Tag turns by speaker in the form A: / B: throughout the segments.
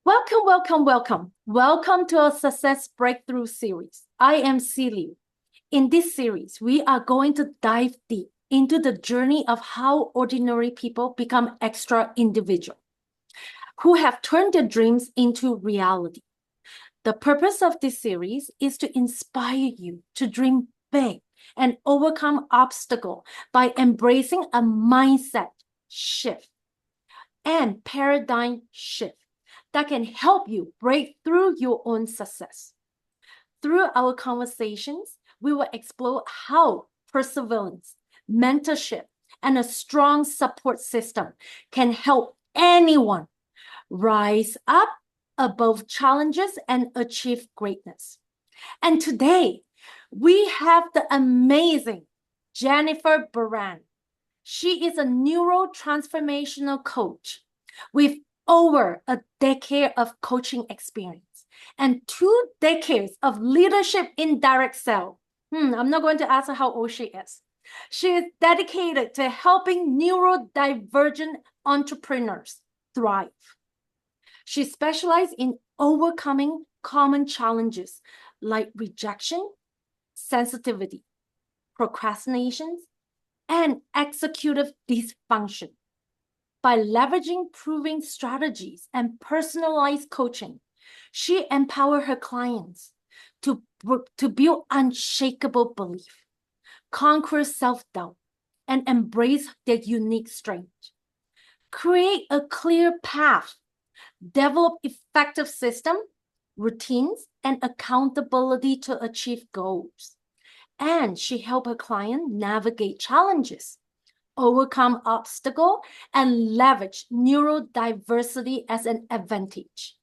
A: Welcome, welcome, welcome. Welcome to our Success Breakthrough series. I am Celia. In this series, we are going to dive deep into the journey of how ordinary people become extra individual, who have turned their dreams into reality. The purpose of this series is to inspire you to dream big and overcome obstacles by embracing a mindset shift and paradigm shift that can help you break through your own success. Through our conversations, we will explore how perseverance, mentorship, and a strong support system can help anyone rise up above challenges and achieve greatness. And today, we have the amazing Jennifer Baran. She is a neurotransformational coach with over a decade of coaching experience and 2 decades of leadership in direct sales. I'm not going to ask her how old she is. She is dedicated to helping neurodivergent entrepreneurs thrive. She specializes in overcoming common challenges like rejection, sensitivity, procrastinations, and executive dysfunction. By leveraging proven strategies and personalized coaching, she empowers her clients to build unshakable belief, conquer self-doubt, and embrace their unique strength. Create a clear path, develop effective system, routines, and accountability to achieve goals. And she helps her client navigate challenges, overcome obstacles, and leverage neurodiversity as an advantage.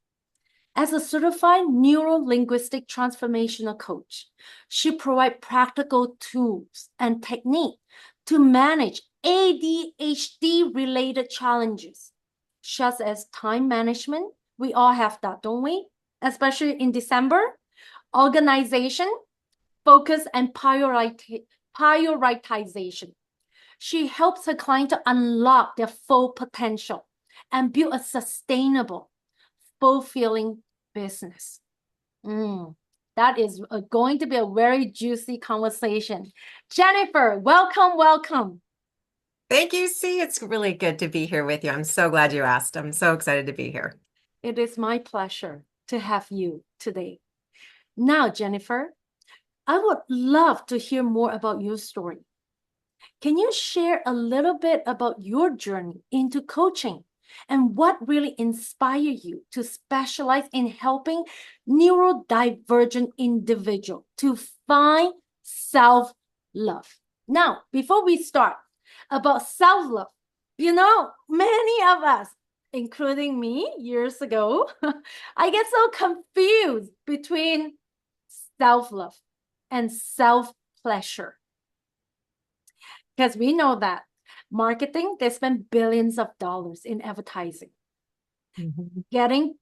A: As a certified neuro-linguistic transformational coach, she provides practical tools and techniques to manage ADHD-related challenges, such as time management. We all have that, don't we? Especially in December, organization, focus, and prioritization. She helps her client to unlock their full potential and build a sustainable, fulfilling business. That is going to be a very juicy conversation. Jennifer, welcome, welcome.
B: Thank you, C. It's really good to be here with you. I'm so glad you asked. I'm so excited to be here.
A: It is my pleasure to have you today. Now, Jennifer, I would love to hear more about your story. Can you share a little bit about your journey into coaching and what really inspired you to specialize in helping neurodivergent individuals to find self-love? Now, before we start about self-love, many of us, including me years ago, I get so confused between self-love and self-pleasure. Because we know that marketing, they spend billions of dollars in advertising, getting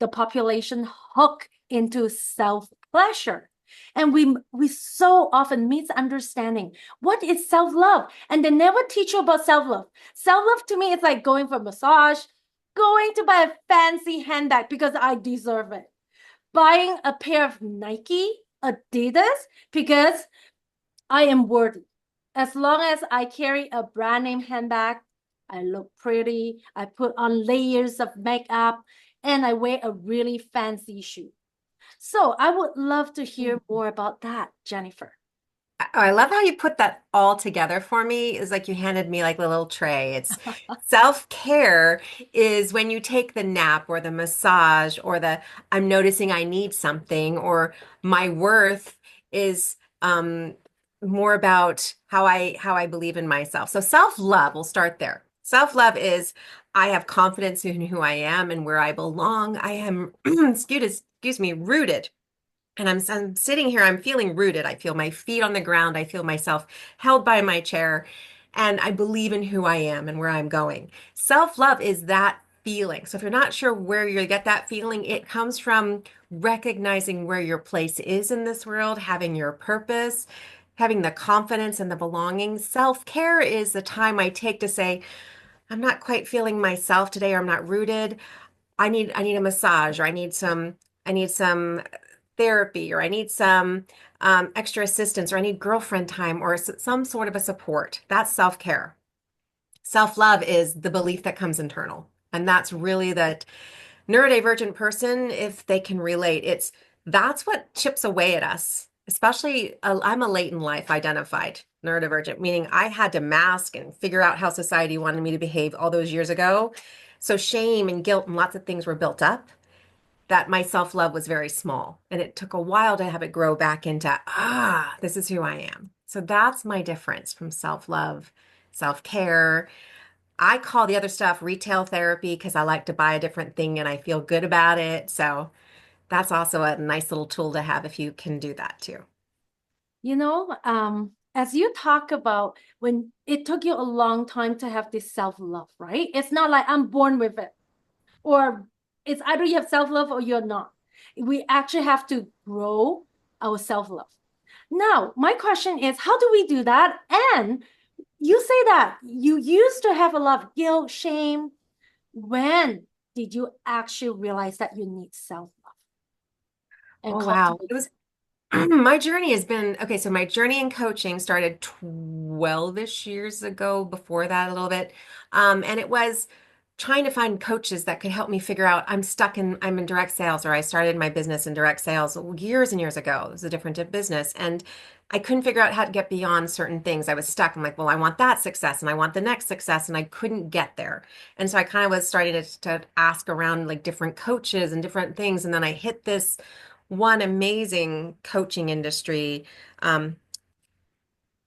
A: the population hooked into self-pleasure. And we so often misunderstanding what is self-love. And they never teach you about self-love. Self-love to me is like going for a massage, going to buy a fancy handbag because I deserve it, buying a pair of Nike, Adidas, because I am worthy. As long as I carry a brand name handbag, I look pretty, I put on layers of makeup, and I wear a really fancy shoe. So I would love to hear more about that, Jennifer.
B: I love how you put that all together for me. It's like you handed me like a little tray. It's self-care is when you take the nap or the massage or the I'm noticing I need something or my worth is more about how I believe in myself. So self-love, we'll start there. Self-love is I have confidence in who I am and where I belong. I am, excuse me, rooted. And I'm sitting here, I'm feeling rooted. I feel my feet on the ground. I feel myself held by my chair. And I believe in who I am and where I'm going. Self-love is that feeling. So if you're not sure where you get that feeling, it comes from recognizing where your place is in this world, having your purpose, having the confidence and the belonging. Self-care is the time I take to say, I'm not quite feeling myself today, or I'm not rooted. I need a massage, or I need some therapy, or I need some extra assistance, or I need girlfriend time, or some sort of a support. That's self-care. Self-love is the belief that comes internal. And that's really that neurodivergent person, if they can relate, that's what chips away at us. Especially, I'm a late in life identified neurodivergent, meaning I had to mask and figure out how society wanted me to behave all those years ago. So shame and guilt and lots of things were built up that my self-love was very small. And it took a while to have it grow back into, this is who I am. So that's my difference from self-love, self-care. I call the other stuff retail therapy because I like to buy a different thing and I feel good about it. So that's also a nice little tool to have if you can do that too.
A: As you talk about when it took you a long time to have this self-love, right? It's not like I'm born with it, or it's either you have self-love or you're not. We actually have to grow our self-love. Now, my question is, how do we do that? And you say that you used to have a lot of guilt, shame. When did you actually realize that you need self-love and
B: Oh, wow.
A: cultivate
B: It
A: it?
B: was my journey has been okay. So my journey in coaching started 12-ish years ago, before that a little bit. And it was trying to find coaches that could help me figure out I'm in direct sales, or I started my business in direct sales years and years ago. It was a different business. And I couldn't figure out how to get beyond certain things. I was stuck. I'm like, well, I want that success and I want the next success. And I couldn't get there. And so I kind of was starting to ask around like different coaches and different things. And then I hit this one amazing coaching industry. Um,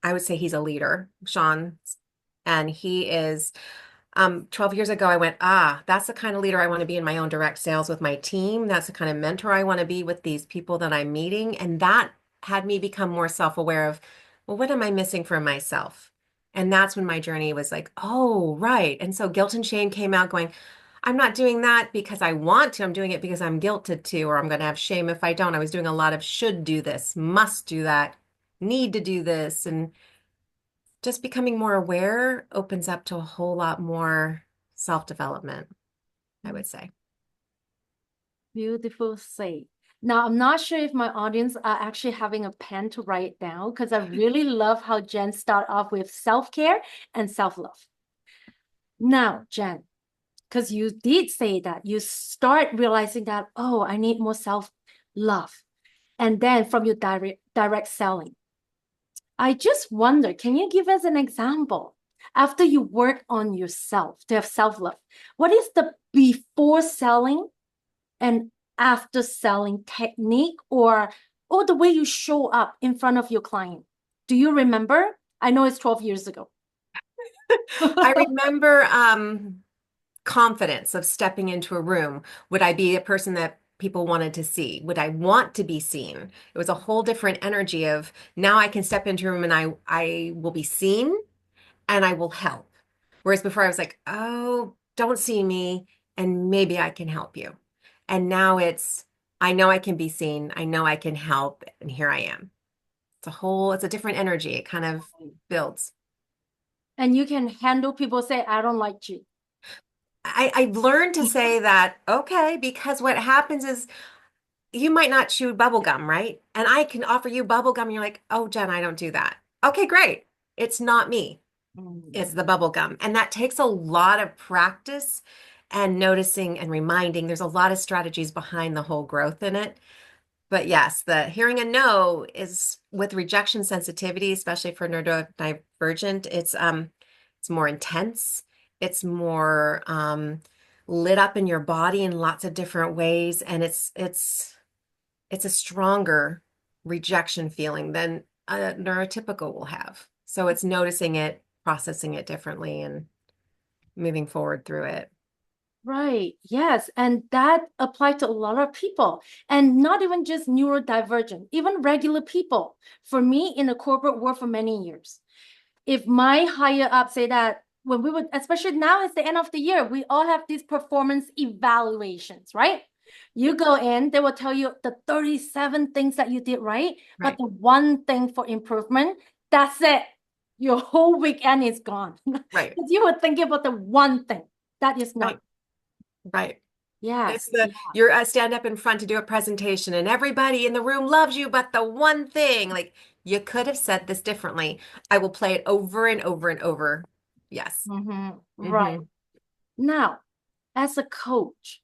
B: I would say he's a leader, Sean, and he is 12 years ago, I went, that's the kind of leader I want to be in my own direct sales with my team. That's the kind of mentor I want to be with these people that I'm meeting. And that had me become more self-aware of, well, what am I missing from myself? And that's when my journey was like, oh, right. And so guilt and shame came out going, I'm not doing that because I want to. I'm doing it because I'm guilted to, or I'm going to have shame if I don't. I was doing a lot of should do this, must do that, need to do this. And just becoming more aware opens up to a whole lot more self-development, I would say.
A: Beautiful say. Now, I'm not sure if my audience are actually having a pen to write down, because I really love how Jenn start off with self-care and self-love. Now, Jenn, because you did say that you start realizing that, oh, I need more self-love. And then from your direct selling, I just wonder, can you give us an example after you work on yourself to have self-love? What is the before selling and after selling technique, or the way you show up in front of your client? Do you remember? I know it's 12 years ago.
B: I remember confidence of stepping into a room. Would I be a person that people wanted to see? Would I want to be seen? It was a whole different energy of now I can step into a room and I will be seen and I will help. Whereas before I was like, oh, don't see me and maybe I can help you. And now I know I can be seen. I know I can help. And here I am. It's a different energy. It kind of builds.
A: And you can handle people say, I don't like you.
B: I've learned to say that, okay, because what happens is you might not chew bubble gum, right? And I can offer you bubble gum. And you're like, oh, Jenn, I don't do that. Okay, great. It's not me. It's the bubble gum. And that takes a lot of practice and noticing and reminding. There's a lot of strategies behind the whole growth in it. But yes, the hearing a no is with rejection sensitivity, especially for neurodivergent, it's more intense. It's more lit up in your body in lots of different ways, and it's a stronger rejection feeling than a neurotypical will have. So it's noticing it, processing it differently, and moving forward through it.
A: Right. Yes. And that applies to a lot of people, and not even just neurodivergent, even regular people. For me, in the corporate world for many years, if my higher up say that when we would, especially now it's the end of the year, we all have these performance evaluations, right? You go in, they will tell you the 37 things that you did right, but
B: Right,
A: the one thing for improvement, that's it. Your whole weekend is gone.
B: right,
A: Because you were thinking about the one thing that is not.
B: right, right.
A: Yes.
B: It's the
A: Yeah.
B: you're stand up in front to do a presentation and everybody in the room loves you, but the one thing, like you could have said this differently. I will play it over and over and over. Yes.
A: Right.
B: Hmm.
A: Now, as a coach,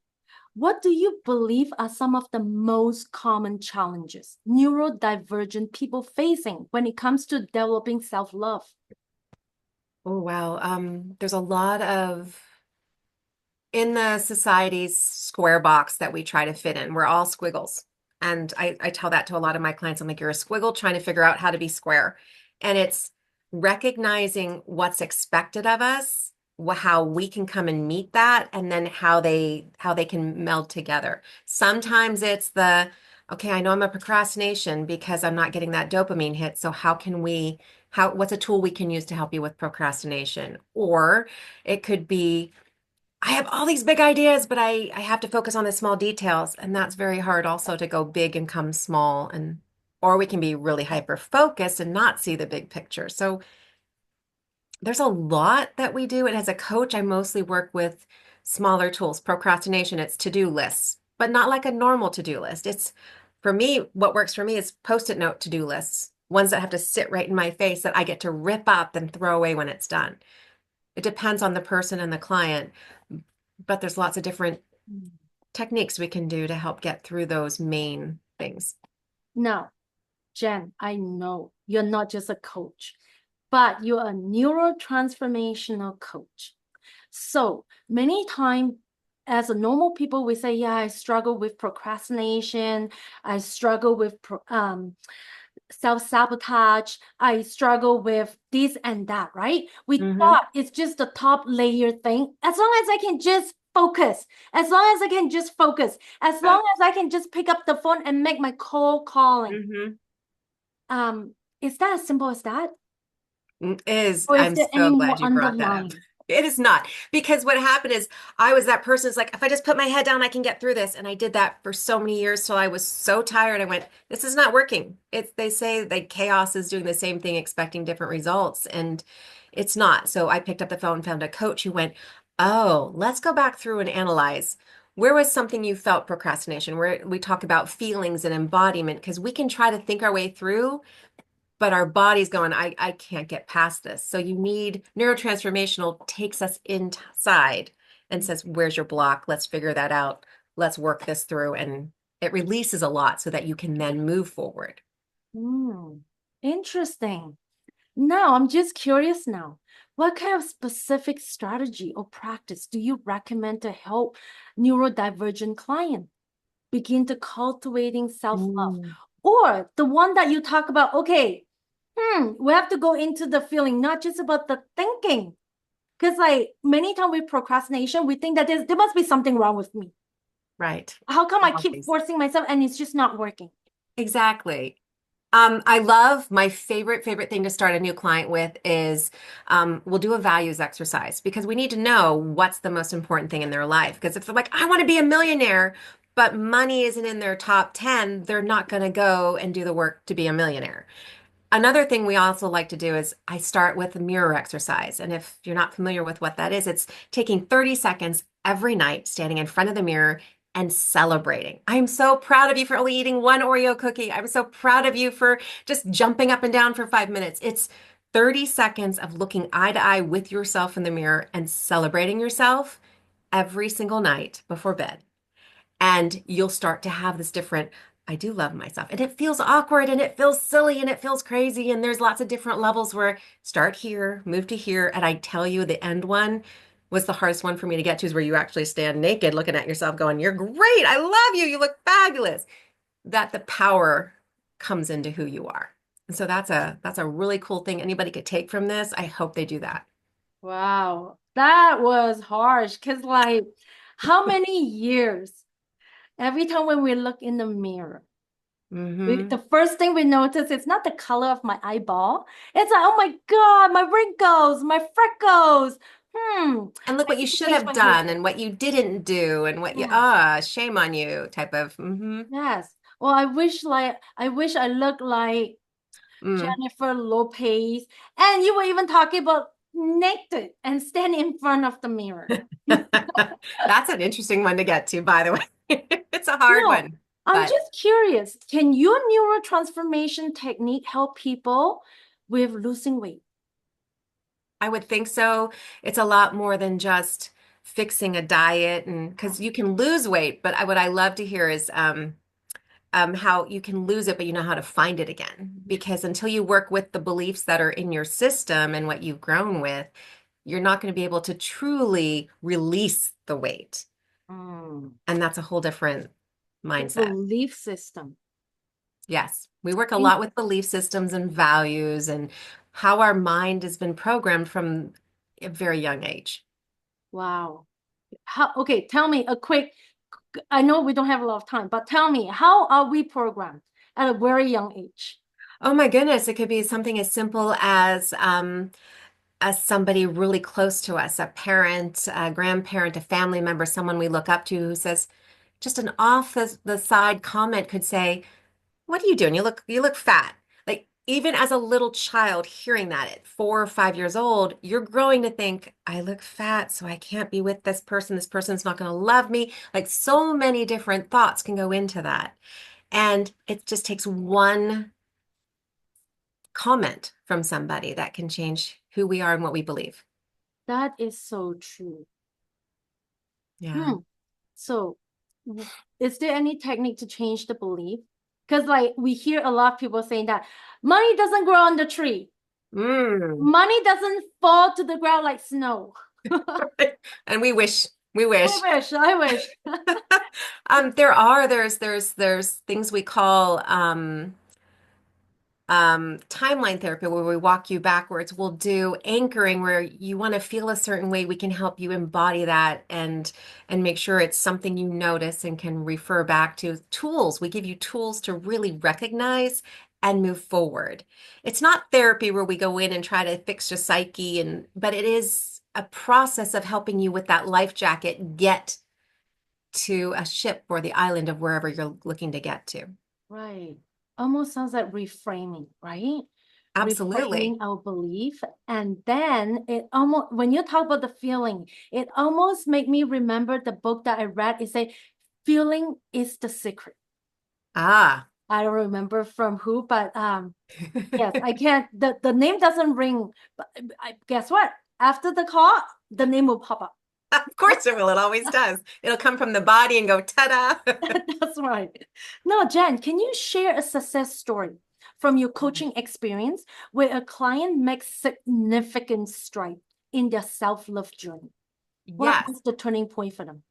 A: what do you believe are some of the most common challenges neurodivergent people facing when it comes to developing self-love?
B: Oh, wow. There's a lot of in the society's square box that we try to fit in. We're all squiggles. And I tell that to a lot of my clients. I'm like, you're a squiggle trying to figure out how to be square. And it's recognizing what's expected of us, how we can come and meet that, and then how they can meld together. Sometimes it's the, okay, I know I'm a procrastination because I'm not getting that dopamine hit. So what's a tool we can use to help you with procrastination? Or it could be, I have all these big ideas, but I have to focus on the small details. And that's very hard also to go big and come small. And or we can be really hyper focused and not see the big picture. So there's a lot that we do. And as a coach, I mostly work with smaller tools. Procrastination, it's to-do lists, but not like a normal to-do list. It's for me, what works for me is post-it note to-do lists, ones that have to sit right in my face that I get to rip up and throw away when it's done. It depends on the person and the client, but there's lots of different techniques we can do to help get through those main things.
A: Now, Jenn, I know you're not just a coach, but you're a neurotransformational coach. So many times, as a normal people, we say, yeah, I struggle with procrastination. I struggle with self-sabotage. I struggle with this and that, right? We
B: Hmm.
A: thought it's just the top layer thing. As long as I can just focus, as long as I can just focus, as long as I can just pick up the phone and make my cold calling.
B: Hmm.
A: Is that as simple as that?
B: Is
A: Or is
B: I'm
A: there any
B: so
A: more
B: glad you brought that up.
A: underlying?
B: It is not because what happened is I was that person who's like, if I just put my head down, I can get through this. And I did that for so many years till I was so tired. I went, this is not working. It's they say that chaos is doing the same thing, expecting different results, and it's not. So I picked up the phone, found a coach who went, oh, let's go back through and analyze. Where was something you felt procrastination? Where we talk about feelings and embodiment, because we can try to think our way through, but our body's going, I can't get past this. So you need neurotransformational takes us inside and says, where's your block? Let's figure that out. Let's work this through. And it releases a lot so that you can then move forward.
A: Hmm, interesting. Now, I'm just curious now. What kind of specific strategy or practice do you recommend to help neurodivergent clients begin to cultivating self-love?
B: Mm.
A: Or the one that you talk about, okay, we have to go into the feeling, not just about the thinking. Because like many times with procrastination, we think that there must be something wrong with me.
B: Right.
A: How come I keep
B: Always.
A: forcing myself and it's just not working?
B: Exactly. I love my favorite thing to start a new client with is we'll do a values exercise because we need to know what's the most important thing in their life. Because if they're like, I want to be a millionaire, but money isn't in their top 10, they're not going to go and do the work to be a millionaire. Another thing we also like to do is I start with a mirror exercise. And if you're not familiar with what that is, it's taking 30 seconds every night, standing in front of the mirror and celebrating. I'm so proud of you for only eating one Oreo cookie. I'm so proud of you for just jumping up and down for 5 minutes. It's 30 seconds of looking eye to eye with yourself in the mirror and celebrating yourself every single night before bed. And you'll start to have this different, I do love myself. And it feels awkward and it feels silly and it feels crazy. And there's lots of different levels where start here, move to here. And I tell you, the end one was the hardest one for me to get to, is where you actually stand naked looking at yourself going, you're great. I love you. You look fabulous. That the power comes into who you are. And so that's a really cool thing anybody could take from this. I hope they do that.
A: Wow, that was harsh. Because like, how many years? Every time when we look in the mirror,
B: Hmm.
A: the first thing we notice is not the color of my eyeball. It's like, oh my God, my wrinkles, my freckles.
B: And look
A: I
B: what you
A: need to
B: should
A: change
B: have
A: my hair.
B: done and what you didn't do and what you,
A: Yes,
B: shame on you type of, mm-hmm.
A: yes. Well, I wish I looked like
B: Mm.
A: Jennifer Lopez. And you were even talking about naked and stand in front of the mirror.
B: That's an interesting one to get to, by the way. It's a hard
A: No,
B: one,
A: I'm
B: but
A: just curious. Can your neurotransformation technique help people with losing weight?
B: I would think so. It's a lot more than just fixing a diet, and
A: Yeah.
B: because you can lose weight, but what I love to hear is how you can lose it, but you know how to find it again. Because until you work with the beliefs that are in your system and what you've grown with, you're not going to be able to truly release the weight.
A: Mm.
B: And that's a whole different
A: The
B: mindset.
A: belief system.
B: Yes, we work a
A: In,
B: lot with belief systems and values and how our mind has been programmed from a very young age.
A: wow. Okay, tell me a quick, I know we don't have a lot of time, but tell me, how are we programmed at a very young age?
B: Oh my goodness, it could be something as simple as somebody really close to us, a parent, a grandparent, a family member, someone we look up to who says, just an off the side comment could say, "What are you doing? You look fat." Like even as a little child hearing that at 4 or 5 years old, you're growing to think, "I look fat, so I can't be with this person. This person's not going to love me." Like so many different thoughts can go into that. And it just takes one comment from somebody that can change who we are and what we believe.
A: That is so true.
B: Yeah.
A: Hmm. So, is there any technique to change the belief? Because, like, we hear a lot of people saying that money doesn't grow on the tree,
B: Mm.
A: money doesn't fall to the ground like snow.
B: And we wish, we
A: I
B: wish.
A: wish, I wish.
B: There's things we call timeline therapy where we walk you backwards. We'll do anchoring where you want to feel a certain way. We can help you embody that and make sure it's something you notice and can refer back to. Tools. We give you tools to really recognize and move forward. It's not therapy where we go in and try to fix your psyche but it is a process of helping you with that life jacket get to a ship or the island of wherever you're looking to get to.
A: Right. Almost sounds like reframing, right? Reframing
B: Absolutely.
A: our belief. And then it almost, when you talk about the feeling, it almost make me remember the book that I read. It say, feeling is the secret.
B: Ah.
A: I don't remember from who, but yes, I can't, the name doesn't ring, but guess what? After the call, the name will pop up.
B: Of course it will. It always does. It'll come from the body and go, ta-da.
A: That's right. Now, Jen, can you share a success story from your coaching experience where a client makes significant stride in their self-love journey? What
B: Yes.
A: was the turning point for them?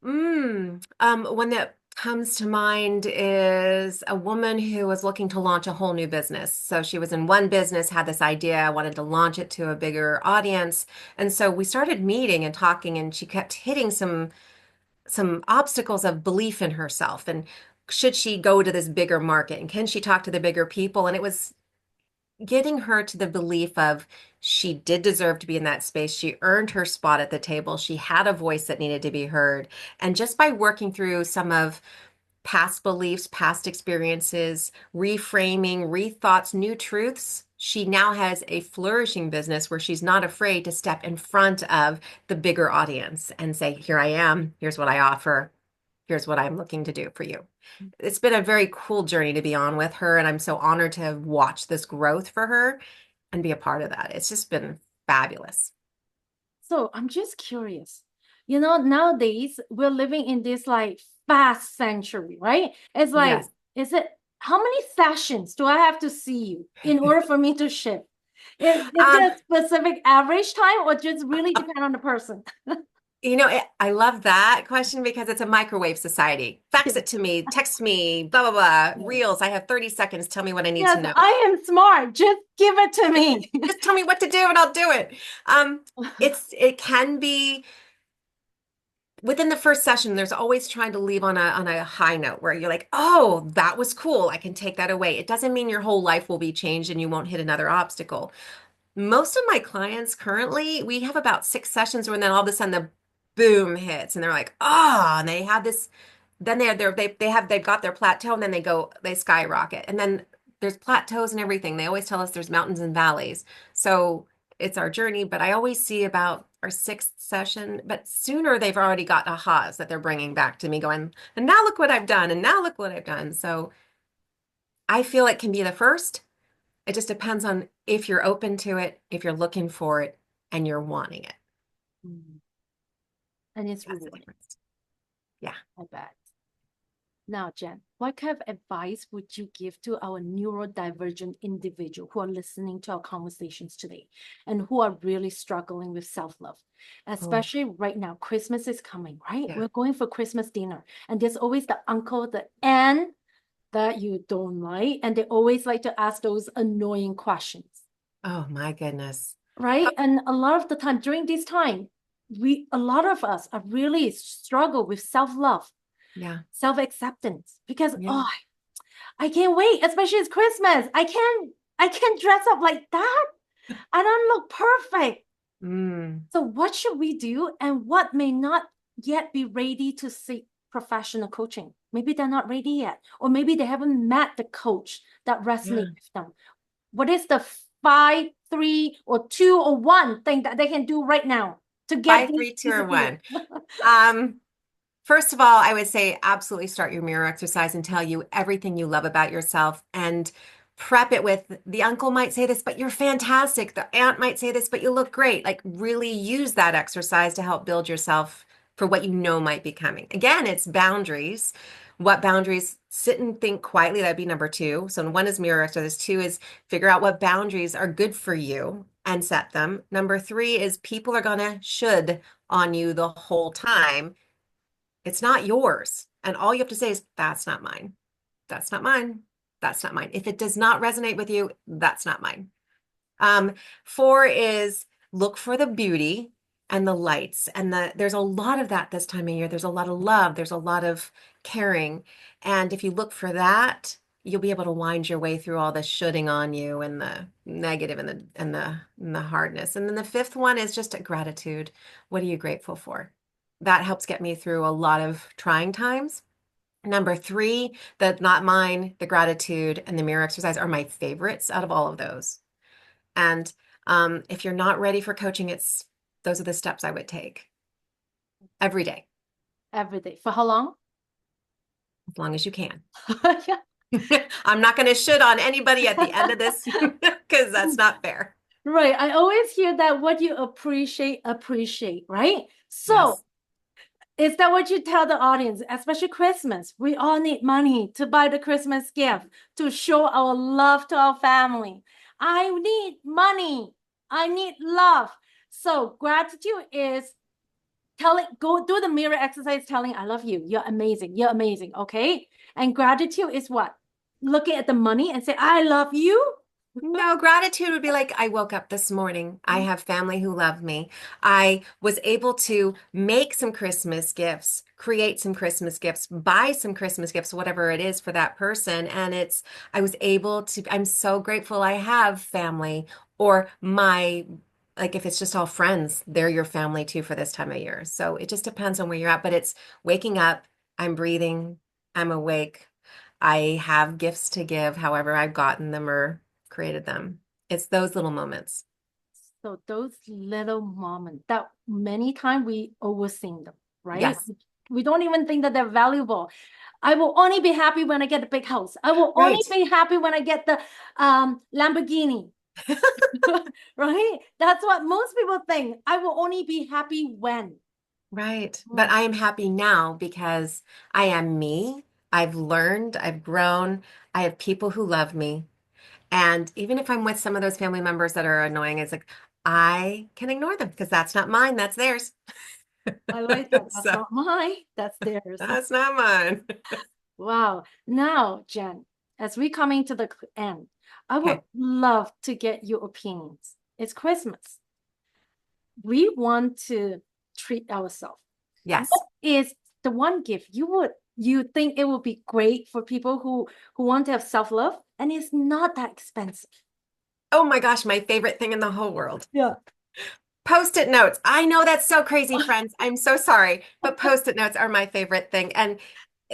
B: One that comes to mind is a woman who was looking to launch a whole new business. So she was in one business, had this idea, wanted to launch it to a bigger audience. And so we started meeting and talking, and she kept hitting some obstacles of belief in herself. And should she go to this bigger market? And can she talk to the bigger people? And it was getting her to the belief of she did deserve to be in that space. She earned her spot at the table. She had a voice that needed to be heard. And just by working through some of past beliefs, past experiences, reframing, rethoughts, new truths, she now has a flourishing business where she's not afraid to step in front of the bigger audience and say, "Here I am. Here's what I offer. Here's what I'm looking to do for you." It's been a very cool journey to be on with her, and I'm so honored to have watched this growth for her and be a part of that. It's just been fabulous.
A: So I'm just curious. You know, nowadays we're living in this like fast century, right? It's like,
B: Yes.
A: is it how many sessions do I have to see you in order for me to ship? Is
B: Um,
A: there a specific average time or just really depend on the person?
B: I love that question because it's a microwave society. Fax it to me, text me, blah, blah, blah. Reels, I have 30 seconds. Tell me what I need to
A: Yes,
B: know.
A: I am smart. Just give it to me.
B: Just tell me what to do and I'll do it. Um, it can be within the first session, there's always trying to leave on a high note where you're like, oh, that was cool. I can take that away. It doesn't mean your whole life will be changed and you won't hit another obstacle. Most of my clients currently, we have about 6 sessions where then all of a sudden the boom hits and they're like, oh, and they have this, then they've got their plateau and then they skyrocket. And then there's plateaus and everything. They always tell us there's mountains and valleys. So it's our journey, but I always see about our sixth session, but sooner they've already got ahas that they're bringing back to me going, and now look what I've done, and now look what I've done. So I feel it can be the first. It just depends on if you're open to it, if you're looking for it, and you're wanting it.
A: Mm. And it's
B: That's the
A: rewarding,
B: difference. Yeah.
A: I bet. Now, Jen, what kind of advice would you give to our neurodivergent individual who are listening to our conversations today and who are really struggling with self-love?
B: Oh,
A: Especially right now, Christmas is coming, right?
B: yeah.
A: We're going for Christmas dinner, and there's always the uncle, the aunt that you don't like, and they always like to ask those annoying questions,
B: Oh my goodness.
A: right? And a lot of the time during this time, a lot of us are really struggle with self-love,
B: Yeah.
A: self-acceptance, because
B: Yeah.
A: oh, I can't wait, especially it's Christmas. I can't dress up like that. I don't look perfect.
B: Mm.
A: So what should we do? And what may not yet be ready to seek professional coaching? Maybe they're not ready yet, or maybe they haven't met the coach that
B: Yeah.
A: resonates with them. What is the 5, 3, or 2, or 1 thing that they can do right now to get
B: Five,
A: this
B: three, two, or
A: disappear?
B: one. Um, First of all, I would say absolutely start your mirror exercise and tell you everything you love about yourself and prep it with the uncle might say this, but you're fantastic. The aunt might say this, but you look great. Like really use that exercise to help build yourself for what you know might be coming. Again, it's boundaries. What boundaries? Sit and think quietly. That'd be number two. So one is mirror exercise. Two is figure out what boundaries are good for you and set them. Number three is people are gonna should on you the whole time. It's not yours. And all you have to say is, that's not mine. That's not mine. That's not mine. If it does not resonate with you, that's not mine. Um, Four is look for the beauty and the lights. And there's a lot of that this time of year. There's a lot of love. There's a lot of caring. And if you look for that, you'll be able to wind your way through all the shooting on you and the negative and the hardness. And then the fifth one is just a gratitude. What are you grateful for? That helps get me through a lot of trying times. Number three, the not mine, the gratitude, and the mirror exercise are my favorites out of all of those. And if you're not ready for coaching, those are the steps I would take every day,
A: Every day. For how long?
B: as long as you can.
A: Yeah.
B: I'm not going to shit on anybody at the end of this because that's not fair.
A: Right. I always hear that what you appreciate, right? So
B: Yes.
A: is that what you tell the audience, especially Christmas? We all need money to buy the Christmas gift, to show our love to our family. I need money. I need love. So gratitude is go do the mirror exercise telling I love you. You're amazing. You're amazing. Okay. And gratitude is what? Looking at the money and say, I love you.
B: No, gratitude would be like, I woke up this morning. I have family who love me. I was able to make some Christmas gifts, create some Christmas gifts, buy some Christmas gifts, whatever it is for that person. And I was able to, I'm so grateful I have family or like if it's just all friends, they're your family too for this time of year. So it just depends on where you're at, but it's waking up, I'm breathing, I'm awake. I have gifts to give, however I've gotten them or created them. It's those little moments.
A: So those little moments that many times we overthink them, right?
B: Yes.
A: We don't even think that they're valuable. I will only be happy when I get the big house. I will only
B: Right.
A: be happy when I get the Lamborghini, right? That's what most people think. I will only be happy when.
B: Right. But
A: Mm.
B: I am happy now because I am me. I've learned, I've grown. I have people who love me. And even if I'm with some of those family members that are annoying, it's like I can ignore them because that's not mine, that's theirs.
A: I like that. That's
B: So
A: not mine. That's theirs.
B: that's not mine.
A: Wow. Now, Jen, as we coming to the end, I would
B: Okay.
A: love to get your opinions. It's Christmas. We want to treat ourselves.
B: Yes.
A: What is the one gift you think it would be great for people who want to have self-love and it's not that expensive?
B: Oh my gosh, my favorite thing in the whole world.
A: Yeah.
B: Post-it notes. I know that's so crazy, friends. I'm so sorry, but post-it notes are my favorite thing. And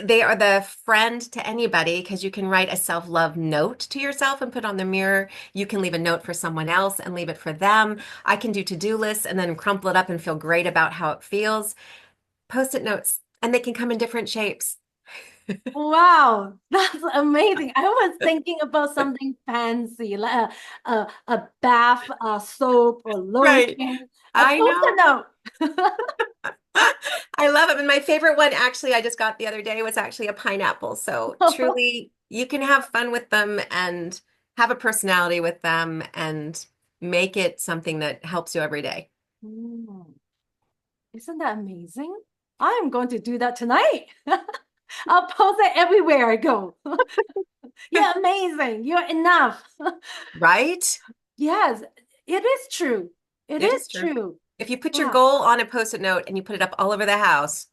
B: They are the friend to anybody because you can write a self-love note to yourself and put on the mirror. You can leave a note for someone else and leave it for them. I can do to-do lists and then crumple it up and feel great about how it feels. Post-it notes, and they can come in different shapes.
A: Wow, that's amazing. I was thinking about something fancy, like a bath soap or
B: Right.
A: lotion, a
B: I
A: post-it
B: know.
A: note.
B: I love it. And my favorite one, actually, I just got the other day was actually a pineapple. So truly, you can have fun with them and have a personality with them and make it something that helps you every day.
A: Mm, isn't that amazing? I am going to do that tonight. I'll post it everywhere I go. You're amazing. You're enough.
B: Right?
A: Yes, it is true. It
B: It
A: is
B: is true.
A: true.
B: If you put your
A: Wow.
B: goal on a post-it note and you put it up all over the house,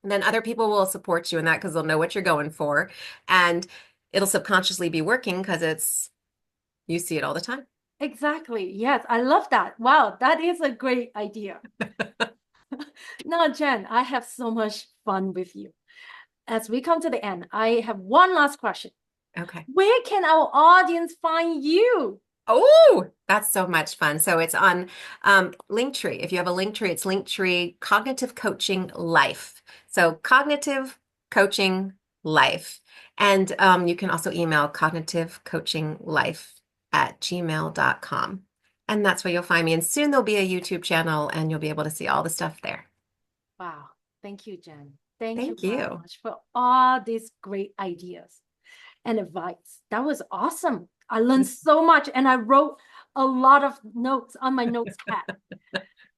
B: then other people will support you in that because they'll know what you're going for. And it'll subconsciously be working because you see it all the time.
A: Exactly. Yes, I love that. Wow, that is a great idea. Now, Jen, I have so much fun with you. As we come to the end, I have one last question.
B: Okay.
A: Where can our audience find you?
B: Oh, that's so much fun. So it's on Linktree. If you have a Linktree, it's Linktree Cognitive Coaching Life. So Cognitive Coaching Life. And you can also email cognitivecoachinglife@gmail.com. And that's where you'll find me. And soon there'll be a YouTube channel and you'll be able to see all the stuff there.
A: Wow. Thank you, Jen. Thank you
B: Thank
A: very
B: you.
A: much for all these great ideas and advice. That was awesome. I learned so much and I wrote a lot of notes on my notes pad.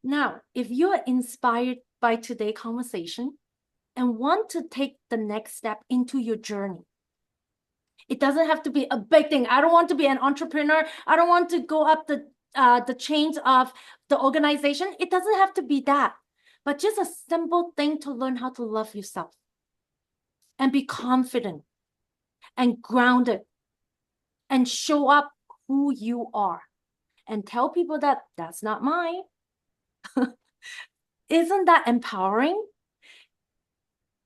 A: Now, if you are inspired by today's conversation and want to take the next step into your journey, it doesn't have to be a big thing. I don't want to be an entrepreneur. I don't want to go up the chains of the organization. It doesn't have to be that, but just a simple thing to learn how to love yourself and be confident and grounded and show up who you are and tell people that that's not mine. Isn't that empowering?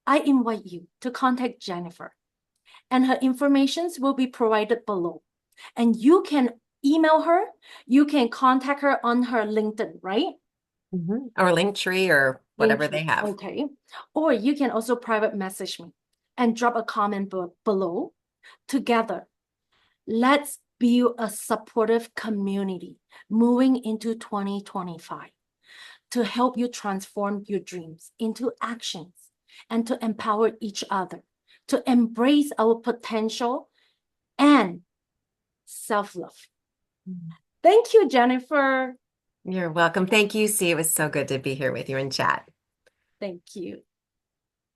A: I invite you to contact Jennifer, and her informations will be provided below. And you can email her, you can contact her on her LinkedIn, right?
B: Or Linktree or whatever they
A: Linktree,
B: have.
A: okay. Or you can also private message me and drop a comment below. Together, let's build a supportive community moving into 2025 to help you transform your dreams into actions and to empower each other, to embrace our potential and self-love. Thank you, Jennifer.
B: You're welcome. Thank you, C. It was so good to be here with you and chat.
A: Thank you.